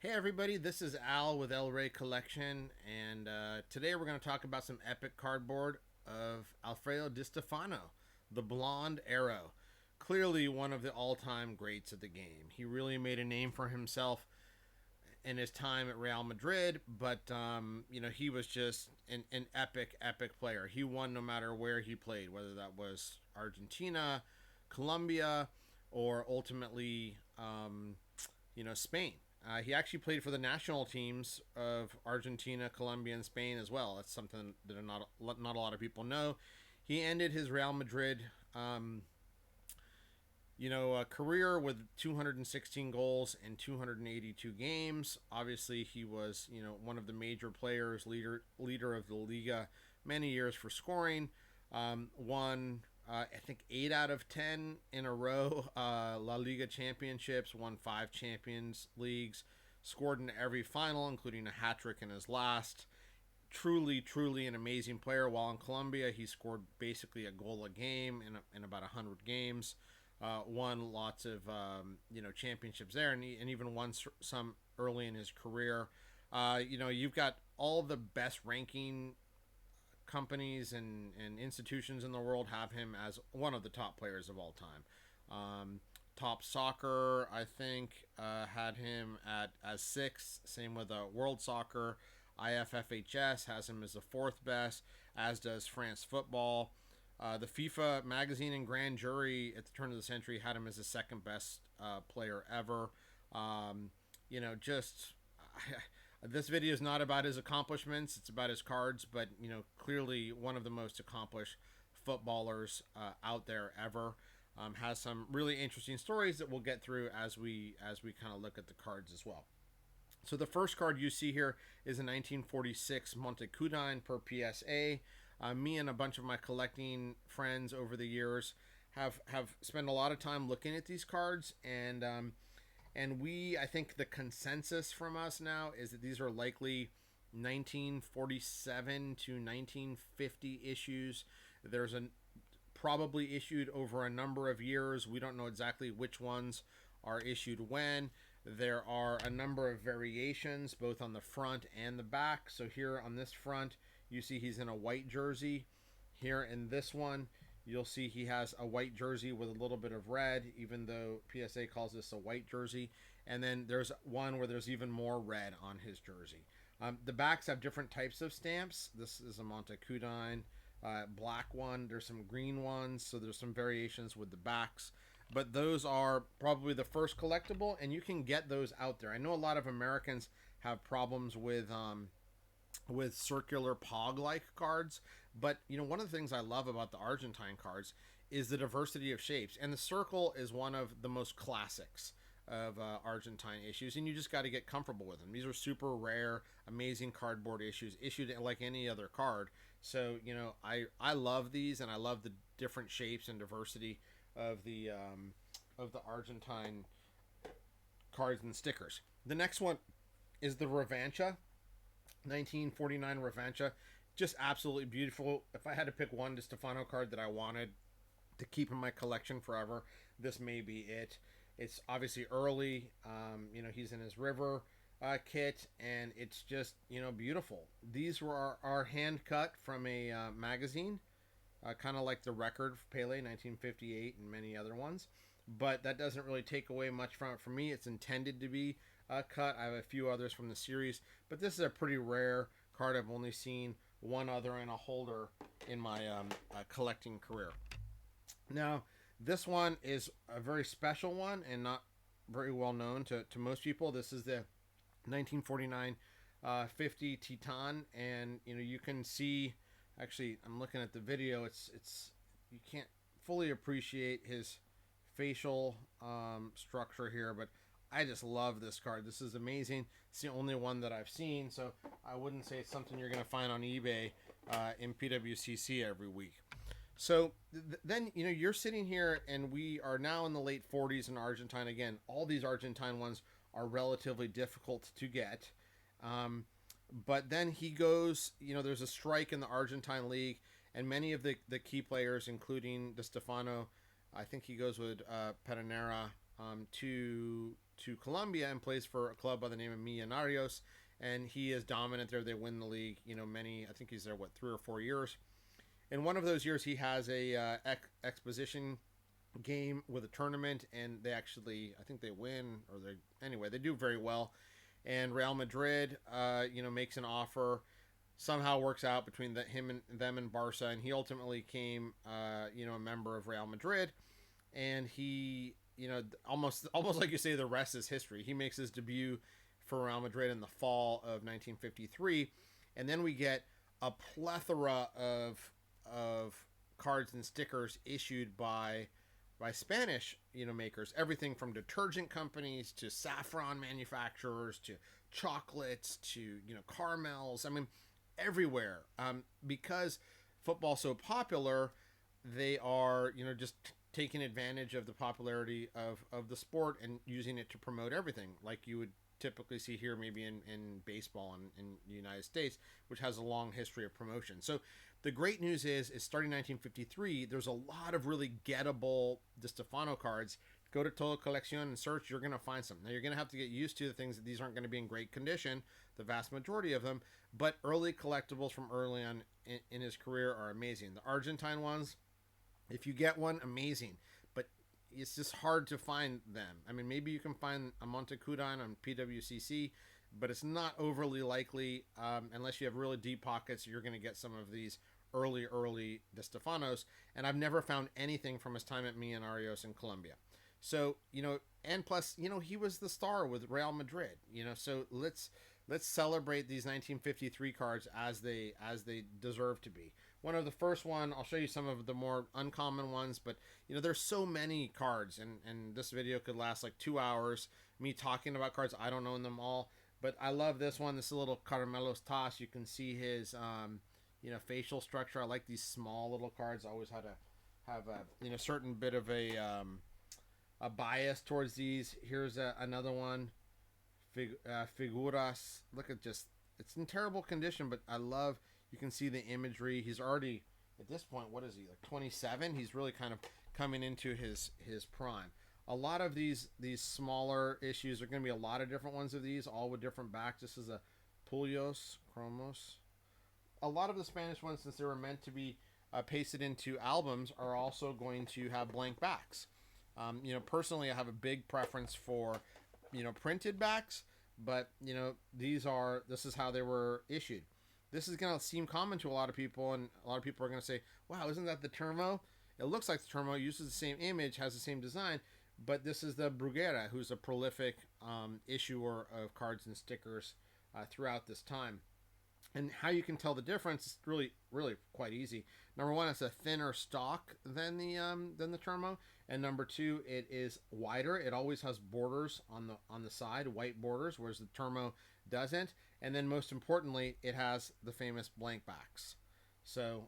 Hey everybody, this is Al with El Rey Collection, and today we're going to talk about some epic cardboard of Alfredo Di Stefano, the Blond Arrow. Clearly one of the all-time greats of the game. He really made a name for himself in his time at Real Madrid, but he was just an epic player. He won no matter where he played, whether that was Argentina, Colombia, or ultimately Spain. He actually played for the national teams of Argentina, Colombia, and Spain as well. That's something that not a lot of people know. He ended his Real Madrid a career with 216 goals in 282 games. Obviously, he was one of the major players, leader of the Liga, many years for scoring. Won I think 8 out of 10 in a row La Liga championships. Won 5 Champions Leagues. Scored in every final, including a hat trick in his last. Truly an amazing player. While in Colombia, he scored basically a goal a game in about 100 games. Won lots of championships there, and even won some early in his career. You've got all the best ranking companies and institutions in the world have him as one of the top players of all time. Top Soccer, I think, had him at as sixth. Same with World Soccer. IFFHS has him as the fourth best, as does France Football. The FIFA magazine and grand jury at the turn of the century had him as the second best player ever. Just this video is not about his accomplishments; it's about his cards. But clearly one of the most accomplished footballers out there ever. Has some really interesting stories that we'll get through as we kind of look at the cards as well. So the first card you see here is a 1946 Montecudine per PSA. Me and a bunch of my collecting friends over the years have spent a lot of time looking at these cards, and I think the consensus from us now is that these are likely 1947 to 1950 issues. There's a probably issued over a number of years. We don't know exactly which ones are issued when. There are a number of variations both on the front and the back. So here on this front, you see he's in a white jersey. Here in this one, you'll see he has a white jersey with a little bit of red, even though PSA calls this a white jersey. And then there's one where there's even more red on his jersey. The backs have different types of stamps. This is a Montecudine black one. There's some green ones, so there's some variations with the backs. But those are probably the first collectible, and you can get those out there. I know a lot of Americans have problems with circular pog-like cards, but one of the things I love about the Argentine cards is the diversity of shapes, and the circle is one of the most classics of Argentine issues, and you just got to get comfortable with them. These are super rare, amazing cardboard issues, issued like any other card. So I love these, and I love the different shapes and diversity of the Argentine cards and stickers. The next one is the Revancha, 1949 Revancha. Just absolutely beautiful. If I had to pick one Di Stefano card that I wanted to keep in my collection forever, this may be it. It's obviously early. He's in his river kit, and it's just beautiful. These were our hand cut from a magazine, kind of like the record for Pele 1958 and many other ones. But that doesn't really take away much from it for me. It's intended to be cut. I have a few others from the series, but this is a pretty rare card. I've only seen one other in a holder in my collecting career. Now, this one is a very special one and not very well known to most people. This is the 1949 50 Titan, and you can see. Actually, I'm looking at the video. It's you can't fully appreciate his facial structure here, but I just love this card. This is amazing. It's the only one that I've seen, so I wouldn't say it's something you're going to find on eBay in PWCC every week. So then you're sitting here, and we are now in the late 40s in Argentine. Again, all these Argentine ones are relatively difficult to get. But then he goes, there's a strike in the Argentine league, and many of the key players, including Di Stefano, I think he goes with Pedernera, to to Colombia and plays for a club by the name of Millonarios, and he is dominant there. They win the league. I think he's there 3 or 4 years. In one of those years, he has a exposition game with a tournament, and they actually, I think they win, they do very well. And Real Madrid, makes an offer, somehow works out between him and them and Barca, and he ultimately came, a member of Real Madrid, and he, almost like you say, the rest is history. He makes his debut for Real Madrid in the fall of 1953, and then we get a plethora of cards and stickers issued by Spanish makers, everything from detergent companies to saffron manufacturers to chocolates to caramels. I mean, everywhere. Because football's so popular, they are just taking advantage of the popularity of the sport and using it to promote everything, like you would typically see here maybe in baseball in the United States, which has a long history of promotion. So the great news is starting 1953, there's a lot of really gettable Di Stefano cards. Go to Todo Colección and search, you're going to find some. Now, you're going to have to get used to the things that these aren't going to be in great condition, the vast majority of them, but early collectibles from early on in his career are amazing. The Argentine ones, if you get one, amazing, but it's just hard to find them. I mean, maybe you can find a Montecudan on PWCC, but it's not overly likely, unless you have really deep pockets, you're going to get some of these early Di Stefanos, and I've never found anything from his time at Millonarios in Colombia. So, and plus, he was the star with Real Madrid, so let's celebrate these 1953 cards as they deserve to be. One of the first one, I'll show you some of the more uncommon ones, but there's so many cards, and this video could last like 2 hours, me talking about cards. I don't own them all, but I love this one. This is a little Caramelos Toss. You can see his facial structure. I like these small little cards. I always had to have a certain bit of a bias towards these. Here's another one, Figuras. Look at it's in terrible condition, but I love, you can see the imagery. He's already, at this point, what is he, like 27? He's really kind of coming into his prime. A lot of these smaller issues are going to be a lot of different ones of these, all with different backs. This is a Pulios Cromos. A lot of the Spanish ones, since they were meant to be pasted into albums, are also going to have blank backs. Personally, I have a big preference for, printed backs, but, this is how they were issued. This is going to seem common to a lot of people, and a lot of people are going to say, wow, isn't that the Termo? It looks like the Termo, uses the same image, has the same design, but this is the Bruguera, who's a prolific issuer of cards and stickers throughout this time. And how you can tell the difference is really, really quite easy. Number one, it's a thinner stock than the Termo, and number two, it is wider. It always has borders on the side, white borders, whereas the Termo doesn't. And then most importantly, it has the famous blank backs. So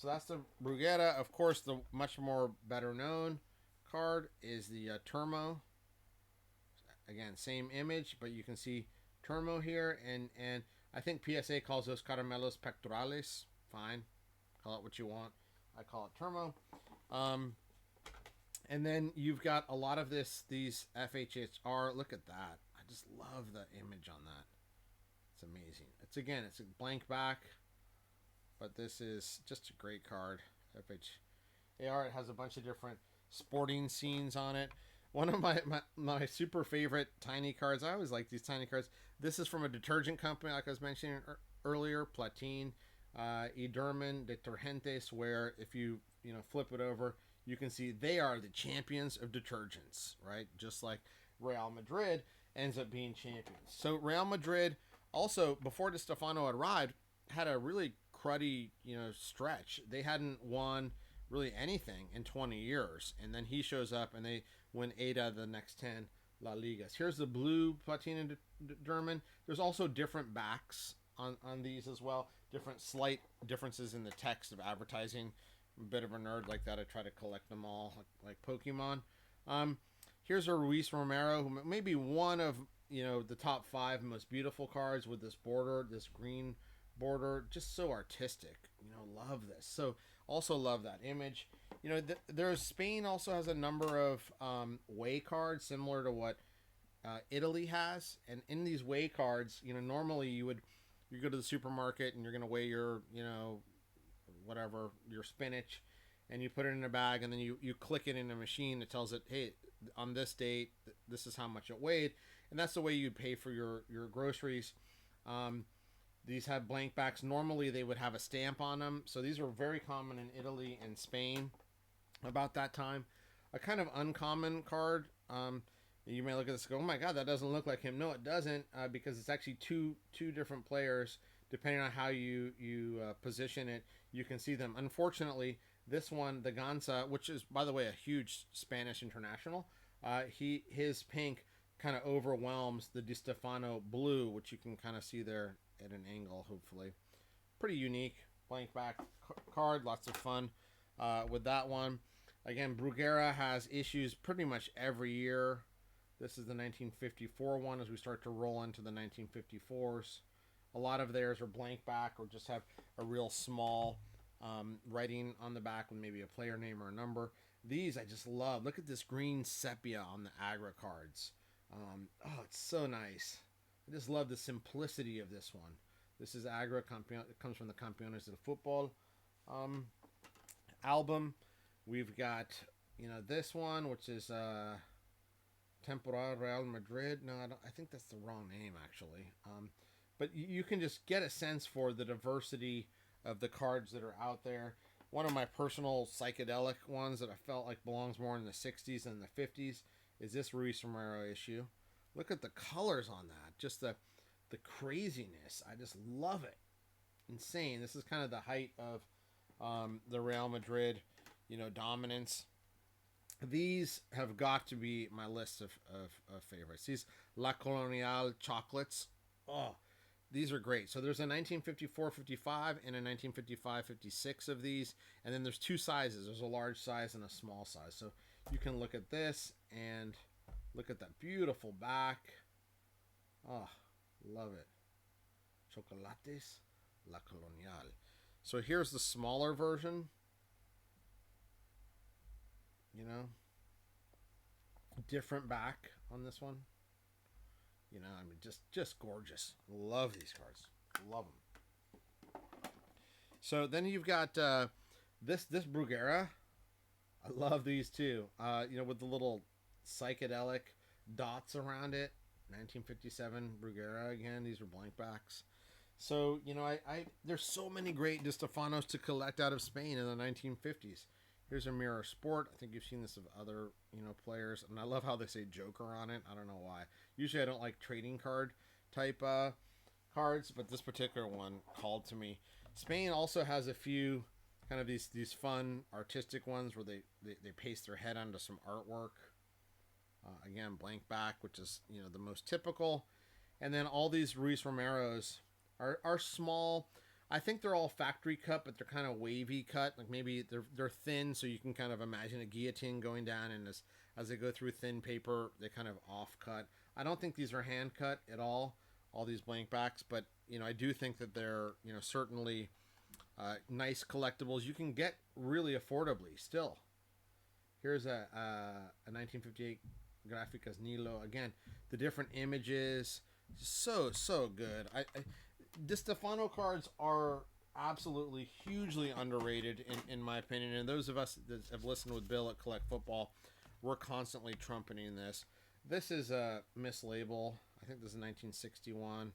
that's the Bruguera. Of course, the much more better known card is the Termo. Again, same image, but you can see Termo here, and I think PSA calls those Caramelos Pectorales. Fine. Call it what you want. I call it Termo. And then you've got a lot of these FHHR. Look at that. I just love the image on that. It's amazing. It's a blank back, but this is just a great card. FHAR, it has a bunch of different sporting scenes on it. One of my super favorite tiny cards. I always like these tiny cards. This is from a detergent company, like I was mentioning earlier, Platin, Ederman Detergentes, where if you flip it over, you can see they are the champions of detergents, right? Just like Real Madrid ends up being champions. So Real Madrid also, before Di Stefano arrived, had a really cruddy stretch. They hadn't won really anything in 20 years, and then he shows up and they win 8 out of the next 10 La Ligas. Here's the blue Platina Derman. There's also different backs on these as well. Different slight differences in the text of advertising. I'm a bit of a nerd like that. I try to collect them all like Pokemon. Here's a Ruiz Romero, who may be one of the top 5 most beautiful cards with this border, this green border, just so artistic. Love this. So also love that image. There's Spain also has a number of way cards similar to what Italy has. And in these weigh cards, normally you go to the supermarket and you're going to weigh your, whatever, your spinach, and you put it in a bag, and then you click it in a machine that tells it, hey, on this date, this is how much it weighed. And that's the way you'd pay for your groceries. Um, these have blank backs. Normally they would have a stamp on them. So these are very common in Italy and Spain about that time. A kind of uncommon card. You may look at this and go, oh my God, that doesn't look like him. No, it doesn't, because it's actually two different players. Depending on how you position it, you can see them. Unfortunately, this one, the Gansa, which is, by the way, a huge Spanish international, his pink kind of overwhelms the Di Stefano blue, which you can kind of see there at an angle, hopefully. Pretty unique blank back card. Lots of fun with that one. Again, Bruguera has issues pretty much every year. This is the 1954 one as we start to roll into the 1954s. A lot of theirs are blank back or just have a real small writing on the back with maybe a player name or a number. These I just love. Look at this green sepia on the Agra cards. It's so nice. I just love the simplicity of this one. This is Agra. It comes from the Campeones del Fútbol album. We've got, this one, which is Temporada Real Madrid. No, I think that's the wrong name, actually. But you can just get a sense for the diversity of the cards that are out there. One of my personal psychedelic ones that I felt like belongs more in the 60s than the 50s is this Ruiz Romero issue. Look at the colors on that. Just the craziness. I just love it. Insane. This is kind of the height of the Real Madrid, dominance. These have got to be my list of favorites. These La Colonial chocolates. Oh, these are great. So there's a 1954-55 and a 1955-56 of these. And then there's two sizes. There's a large size and a small size. So you can look at this and look at that beautiful back. Oh, love it. Chocolates La Colonial. So here's the smaller version. Different back on this one. Just gorgeous. Love these cards. Love them. So then you've got this Bruguera. I love these too. With the little psychedelic dots around it. 1957 Bruguera again. These are blank backs. So I there's so many great Di Stefanos to collect out of Spain in the 1950s. Here's a Mirror Sport. I think you've seen this of other, players. And I love how they say Joker on it. I don't know why. Usually I don't like trading card type cards, but this particular one called to me. Spain also has a few kind of these fun artistic ones where they paste their head onto some artwork. Again, blank back, which is, the most typical. And then all these Ruiz Romeros are small. I think they're all factory cut, but they're kind of wavy cut. Like maybe they're thin, so you can kind of imagine a guillotine going down, and as they go through thin paper, they kind of off cut. I don't think these are hand cut at all these blank backs, but I do think that they're certainly nice collectibles you can get really affordably still. Here's a 1958 Gráficas Nilo. Again, the different images, so good. Di Stefano cards are absolutely hugely underrated in my opinion, and those of us that have listened with Bill at Collect Football, we're constantly trumpeting this. This is a mislabel. I think this is 1961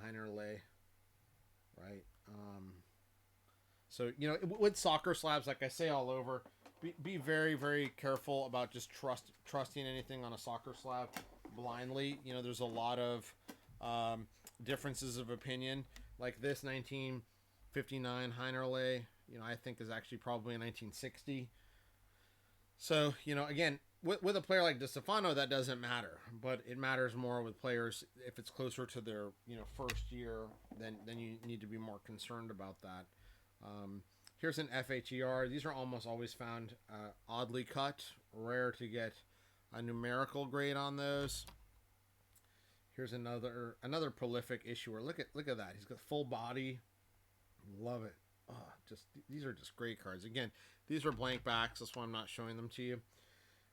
Heinerle, right? So with soccer slabs, like I say all over, be very, very careful about just trusting anything on a soccer slab blindly. There's a lot of differences of opinion. Like this 1959 Heinerle, I think is actually probably a 1960. So, again, with a player like Di Stefano, that doesn't matter, but it matters more with players if it's closer to their, first year, then you need to be more concerned about that. Here's an FHER. These are almost always found oddly cut, rare to get a numerical grade on those. Here's another prolific issuer. Look at that. He's got full body. Love it. Oh, these are just great cards. Again, these are blank backs. That's why I'm not showing them to you.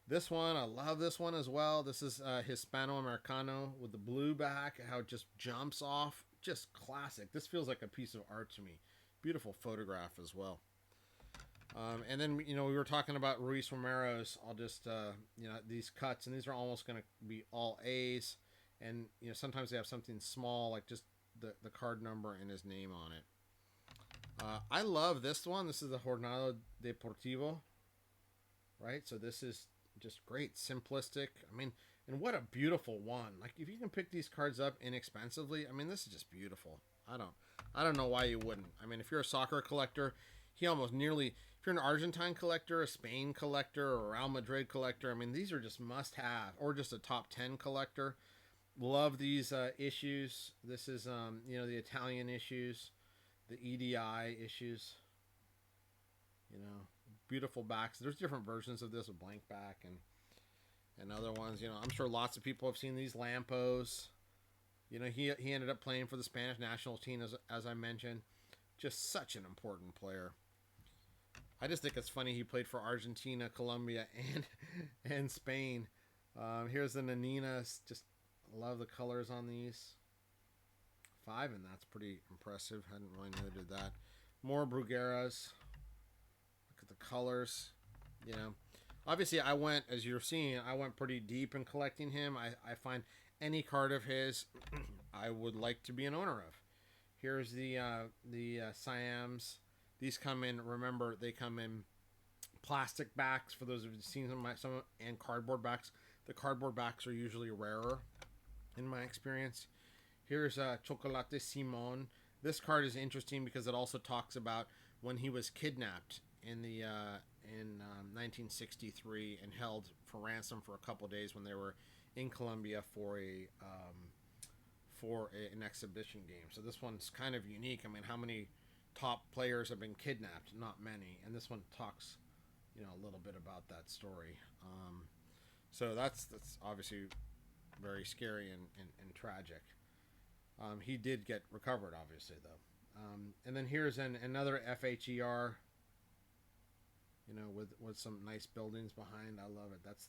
This one, I love this one as well. This is Hispano Americano with the blue back, how it just jumps off. Just classic. This feels like a piece of art to me. Beautiful photograph as well. And then, we were talking about Ruiz Romero's. I'll just, these cuts, and these are almost going to be all A's. And, sometimes they have something small, like just the card number and his name on it. I love this one. This is the Jornada Deportivo, right? So this is just great, simplistic. I mean, and what a beautiful one. Like, if you can pick these cards up inexpensively, I mean, this is just beautiful. I don't know why you wouldn't. I mean, if you're a soccer collector, he almost nearly, if you're an Argentine collector, a Spain collector, or a Real Madrid collector, I mean, these are just must have, or just a top 10 collector. Love these issues. This is, the Italian issues, the EDI issues, beautiful backs. There's different versions of this, a blank back and other ones. I'm sure lots of people have seen these Lampos. He ended up playing for the Spanish national team, as I mentioned. Just such an important player. I just think it's funny he played for Argentina, Colombia, and Spain. Here's the Naninas. Just love the colors on these. 5, and that's pretty impressive. Hadn't really noted that. More Brugueras. Look at the colors. Obviously I went, as you're seeing, I went pretty deep in collecting him. I find any card of his I would like to be an owner of. Here's the Siams. These come in, remember, they come in plastic backs, for those of you who've seen some, and cardboard backs. The cardboard backs are usually rarer in my experience. Here's Chocolate Simon. This card is interesting because it also talks about when he was kidnapped in 1963 and held for ransom for a couple of days when they were in Colombia for an exhibition game. So this one's kind of unique. I mean, how many top players have been kidnapped? Not many. And this one talks, a little bit about that story. So that's obviously very scary and tragic. He did get recovered, obviously, though. And then here's another FHER, with some nice buildings behind. I love it. That's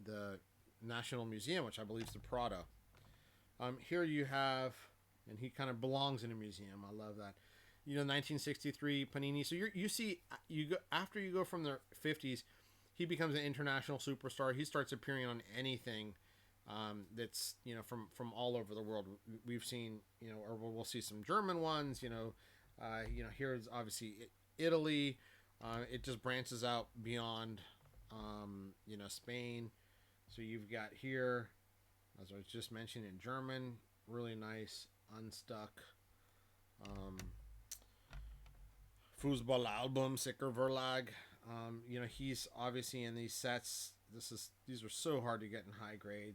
the National Museum, which I believe is the Prado. Here you have, and he kind of belongs in a museum. I love that. 1963 Panini. So after you go from the 50s, he becomes an international superstar. He starts appearing on anything that's from all over the world. We've seen or we'll see some German ones. Here's obviously Italy. It just branches out beyond Spain. So you've got here, as I was just mentioning, in German, really nice unstuck Fußball album, Sicker Verlag. He's obviously in these sets. These are so hard to get in high grade.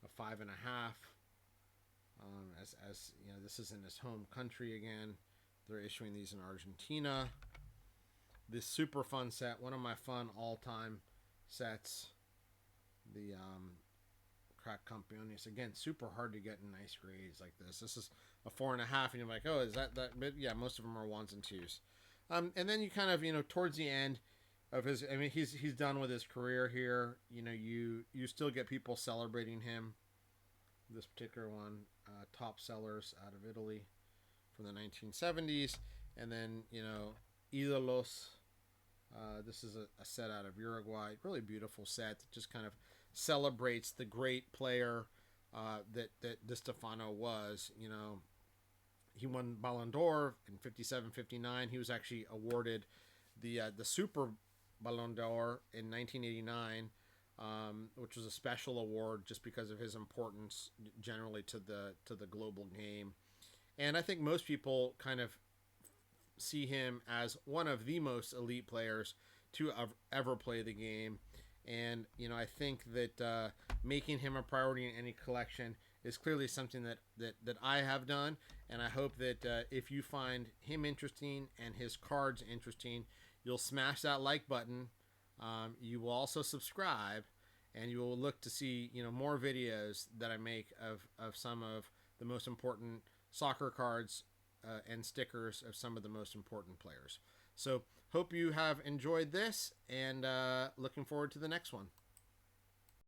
A 5.5. As this is in his home country again. They're issuing these in Argentina. This super fun set, one of my fun all-time sets. The Crack Campeones. Again, super hard to get in nice grades like this. This is a 4.5, and you're like, oh, is that? Yeah, most of them are 1s and 2s. And then you kind of, towards the end of his, I mean, he's done with his career here. You still get people celebrating him. This particular one, top sellers out of Italy from the 1970s. And then, Ídolos. This is a set out of Uruguay. Really beautiful set that just kind of celebrates the great player that Di Stefano was. He won Ballon d'Or in 57, 59. He was actually awarded the Super Ballon d'Or in 1989, which was a special award just because of his importance generally to the global game. And I think most people kind of see him as one of the most elite players to ever play the game. And, I think that making him a priority in any collection is clearly something that I have done. And I hope that if you find him interesting and his cards interesting, you'll smash that like button. You will also subscribe, and you will look to see, more videos that I make of some of the most important soccer cards and stickers of some of the most important players. So hope you have enjoyed this, and looking forward to the next one.